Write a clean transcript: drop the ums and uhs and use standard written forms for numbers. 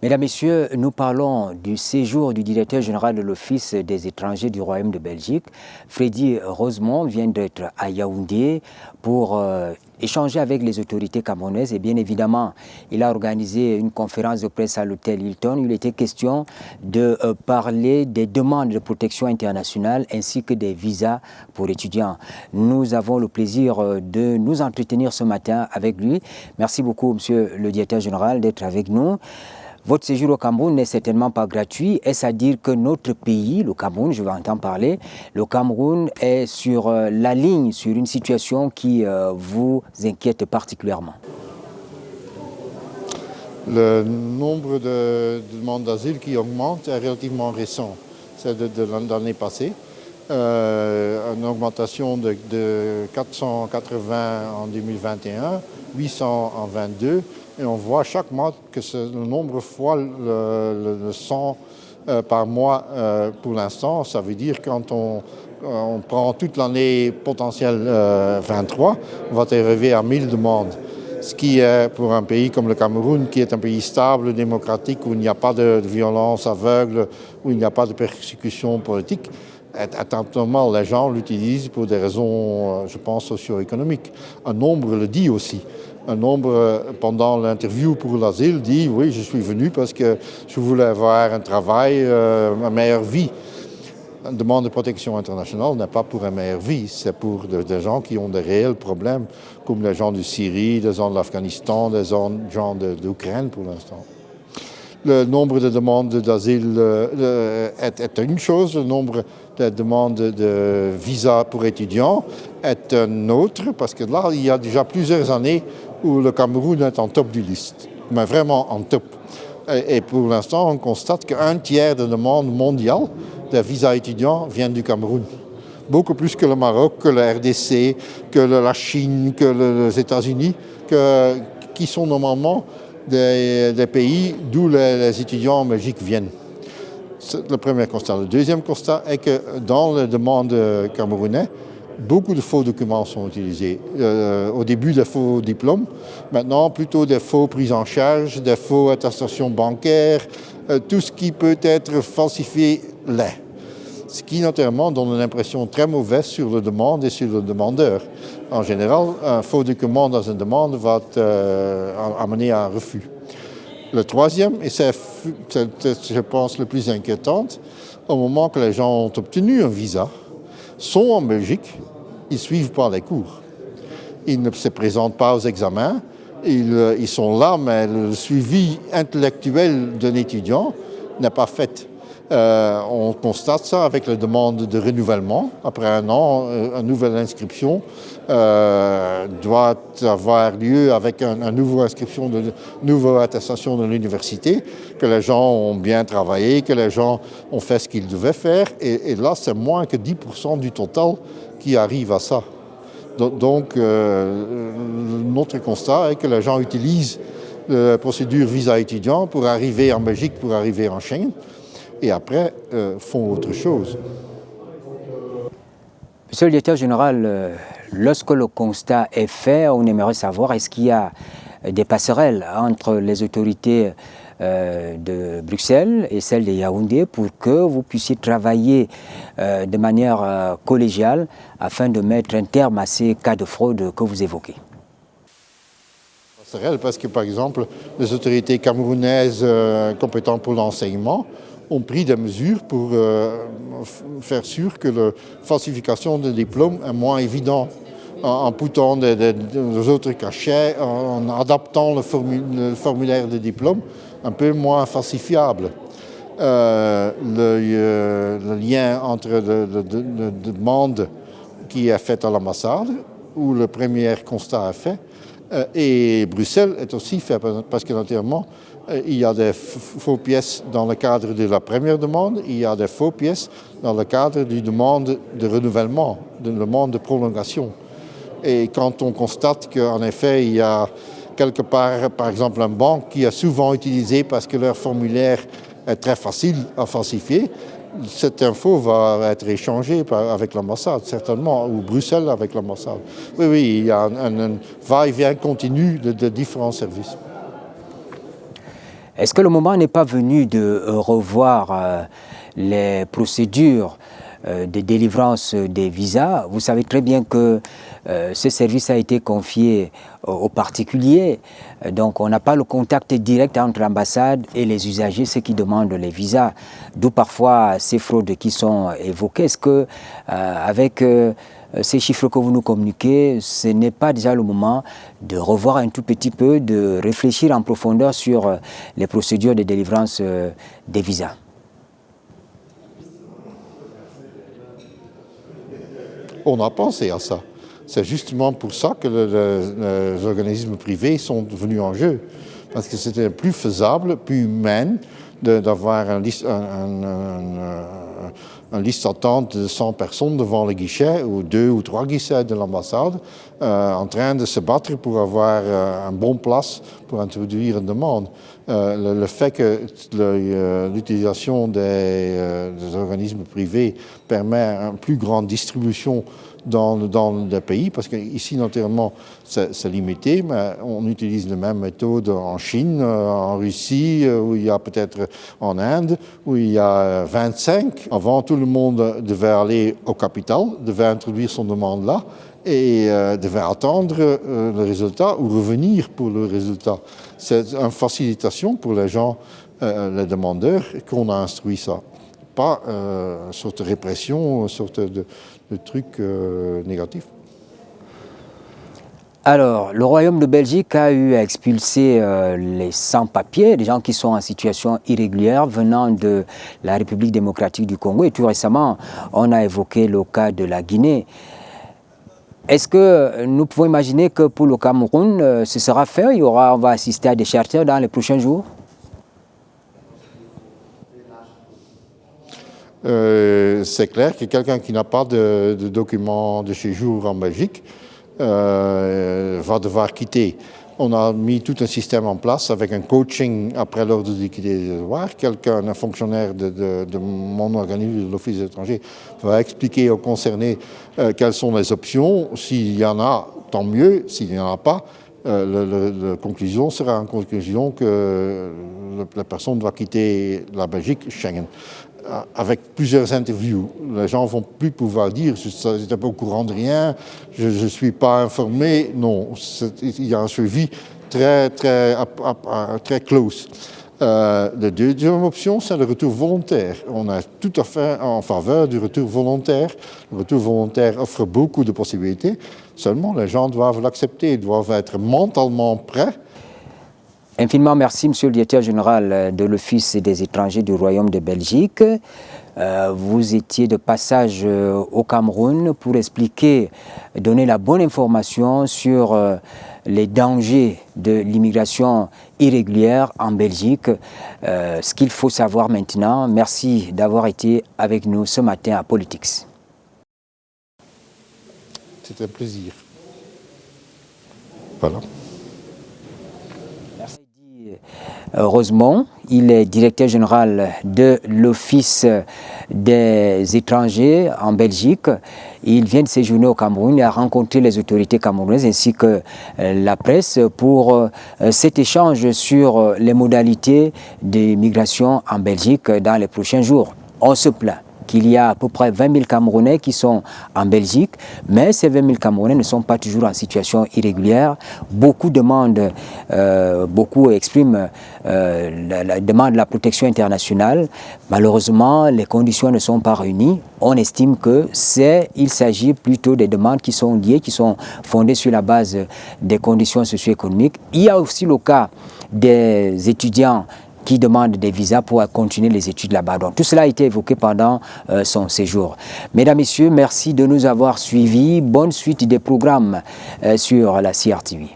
Mesdames, Messieurs, nous parlons du séjour du directeur général de l'Office des étrangers du Royaume de Belgique. Freddy Rosemont vient d'être à Yaoundé pour échanger avec les autorités camerounaises et bien évidemment, il a organisé une conférence de presse à l'hôtel Hilton. Il était question de parler des demandes de protection internationale ainsi que des visas pour étudiants. Nous avons le plaisir de nous entretenir ce matin avec lui. Merci beaucoup, monsieur le directeur général, d'être avec nous. Votre séjour au Cameroun n'est certainement pas gratuit. Est-ce à dire que notre pays, le Cameroun, je vais entendre parler, le Cameroun est sur la ligne, sur une situation qui vous inquiète particulièrement? Le nombre de demandes d'asile qui augmente est relativement récent. C'est de l'année passée. Une augmentation de 480 en 2021, 800 en 2022. Et on voit chaque mois que le nombre de fois le 100 par mois pour l'instant. Ça veut dire quand on prend toute l'année potentielle 23, on va arriver à 1000 demandes. Ce qui est pour un pays comme le Cameroun, qui est un pays stable, démocratique, où il n'y a pas de violence aveugle, où il n'y a pas de persécution politique, attentivement, les gens l'utilisent pour des raisons, je pense, socio-économiques. Un nombre le dit aussi. Un nombre, pendant l'interview pour l'asile, dit « Oui, je suis venu parce que je voulais avoir un travail, une meilleure vie ». Une demande de protection internationale n'est pas pour une meilleure vie, c'est pour des gens qui ont des réels problèmes, comme les gens de Syrie, des gens de l'Afghanistan, des gens d'Ukraine pour l'instant. Le nombre de demandes d'asile est une chose, le nombre de demandes de visa pour étudiants est une autre, parce que là, il y a déjà plusieurs années où le Cameroun est en top du liste, mais vraiment en top. Et pour l'instant, on constate qu'un tiers de demandes mondiales de visas étudiants viennent du Cameroun. Beaucoup plus que le Maroc, que la RDC, que la Chine, que les États-Unis, qui sont normalement des pays d'où les étudiants en Belgique viennent. C'est le premier constat. Le deuxième constat est que dans les demandes camerounaises, beaucoup de faux documents sont utilisés. Au début, des faux diplômes. Maintenant, plutôt des faux prises en charge, des faux attestations bancaires. Tout ce qui peut être falsifié l'est. Ce qui, naturellement, donne une impression très mauvaise sur la demande et sur le demandeur. En général, un faux document dans une demande va amener à un refus. Le troisième, et c'est, je pense, le plus inquiétant, au moment que les gens ont obtenu un visa, sont en Belgique, ils ne suivent pas les cours. Ils ne se présentent pas aux examens, ils sont là, mais le suivi intellectuel d'un étudiant n'est pas fait. On constate ça avec la demande de renouvellement. Après un an, une nouvelle inscription doit avoir lieu avec une nouvelle inscription, une nouvelle attestation de l'université, que les gens ont bien travaillé, que les gens ont fait ce qu'ils devaient faire. Et là, c'est moins que 10% du total qui arrive à ça. Donc, notre constat est que les gens utilisent la procédure visa étudiant pour arriver en Belgique, pour arriver en Schengen. Et après, font autre chose. Monsieur le directeur général, lorsque le constat est fait, on aimerait savoir est-ce qu'il y a des passerelles entre les autorités de Bruxelles et celles de Yaoundé pour que vous puissiez travailler de manière collégiale afin de mettre un terme à ces cas de fraude que vous évoquez. Passerelle parce que, par exemple, les autorités camerounaises compétentes pour l'enseignement ont pris des mesures pour faire sûr que la falsification de diplômes est moins évidente en poussant des autres cachets, en adaptant le formulaire de diplôme un peu moins falsifiable. Le lien entre la demande qui est faite à l'ambassade, où le premier constat est fait, et Bruxelles est aussi fait, parce que naturellement, il y a des faux pièces dans le cadre de la première demande, il y a des faux pièces dans le cadre d'une demande de renouvellement, d'une demande de prolongation. Et quand on constate qu'en effet, il y a quelque part, par exemple, une banque qui est souvent utilisée parce que leur formulaire est très facile à falsifier, cette info va être échangée avec l'ambassade, certainement, ou Bruxelles avec l'ambassade. Oui, il y a un va-et-vient continu de différents services. Est-ce que le moment n'est pas venu de revoir les procédures de délivrance des visas? Vous savez très bien que ce service a été confié aux particuliers, donc on n'a pas le contact direct entre l'ambassade et les usagers, ceux qui demandent les visas, d'où parfois ces fraudes qui sont évoquées. Est-ce que avec ces chiffres que vous nous communiquez, ce n'est pas déjà le moment de revoir un tout petit peu, de réfléchir en profondeur sur les procédures de délivrance des visas? On a pensé à ça. C'est justement pour ça que les organismes privés sont venus en jeu. Parce que c'était plus faisable, plus humain d'avoir un liste d'attente de 100 personnes devant le guichet, ou 2 ou 3 guichets de l'ambassade, en train de se battre pour avoir une bonne place pour introduire une demande. Le fait que l'utilisation des organismes privés permet une plus grande distribution dans le pays, parce qu'ici, naturellement, c'est limité, mais on utilise les mêmes méthodes en Chine, en Russie, où il y a peut-être en Inde, où il y a 25. Avant, tout le monde devait aller au capital, devait introduire son demande là, et devait attendre le résultat ou revenir pour le résultat. C'est une facilitation pour les gens, les demandeurs, qu'on a instruit ça. Pas une sorte de répression, une sorte de truc négatif. Alors, le Royaume de Belgique a eu à expulser les sans-papiers, des gens qui sont en situation irrégulière venant de la République démocratique du Congo. Et tout récemment, on a évoqué le cas de la Guinée. Est-ce que nous pouvons imaginer que pour le Cameroun, ce sera fait? On va assister à des charters dans les prochains jours? C'est clair que quelqu'un qui n'a pas de document de séjour en Belgique va devoir quitter. On a mis tout un système en place avec un coaching après l'ordre de quitter le devoir. Un fonctionnaire de mon organisme, de l'Office des étrangers, va expliquer aux concernés quelles sont les options. S'il y en a, tant mieux. S'il n'y en a pas, la conclusion sera une conclusion que la personne doit quitter la Belgique, Schengen. Avec plusieurs interviews. Les gens ne vont plus pouvoir dire « je n'étais pas au courant de rien, je ne suis pas informé ». Non, il y a un suivi très close. La deuxième option, c'est le retour volontaire. On est tout à fait en faveur du retour volontaire. Le retour volontaire offre beaucoup de possibilités. Seulement, les gens doivent l'accepter, doivent être mentalement prêts. Infiniment merci, Monsieur le Directeur général de l'Office des étrangers du Royaume de Belgique. Vous étiez de passage au Cameroun pour expliquer, donner la bonne information sur les dangers de l'immigration irrégulière en Belgique. Ce qu'il faut savoir maintenant. Merci d'avoir été avec nous ce matin à Politics. C'était un plaisir. Voilà. Rosemont, il est directeur général de l'Office des étrangers en Belgique. Il vient de séjourner au Cameroun et a rencontré les autorités camerounaises ainsi que la presse pour cet échange sur les modalités de migration en Belgique dans les prochains jours. On se plaint qu'il y a à peu près 20 000 Camerounais qui sont en Belgique, mais ces 20 000 Camerounais ne sont pas toujours en situation irrégulière. Beaucoup demandent, beaucoup expriment la demande de la protection internationale. Malheureusement, les conditions ne sont pas réunies. On estime qu'il s'agit plutôt des demandes qui sont liées, qui sont fondées sur la base des conditions socio-économiques. Il y a aussi le cas des étudiants qui demandent des visas pour continuer les études là-bas. Donc tout cela a été évoqué pendant son séjour. Mesdames, Messieurs, merci de nous avoir suivis. Bonne suite des programmes sur la CRTV.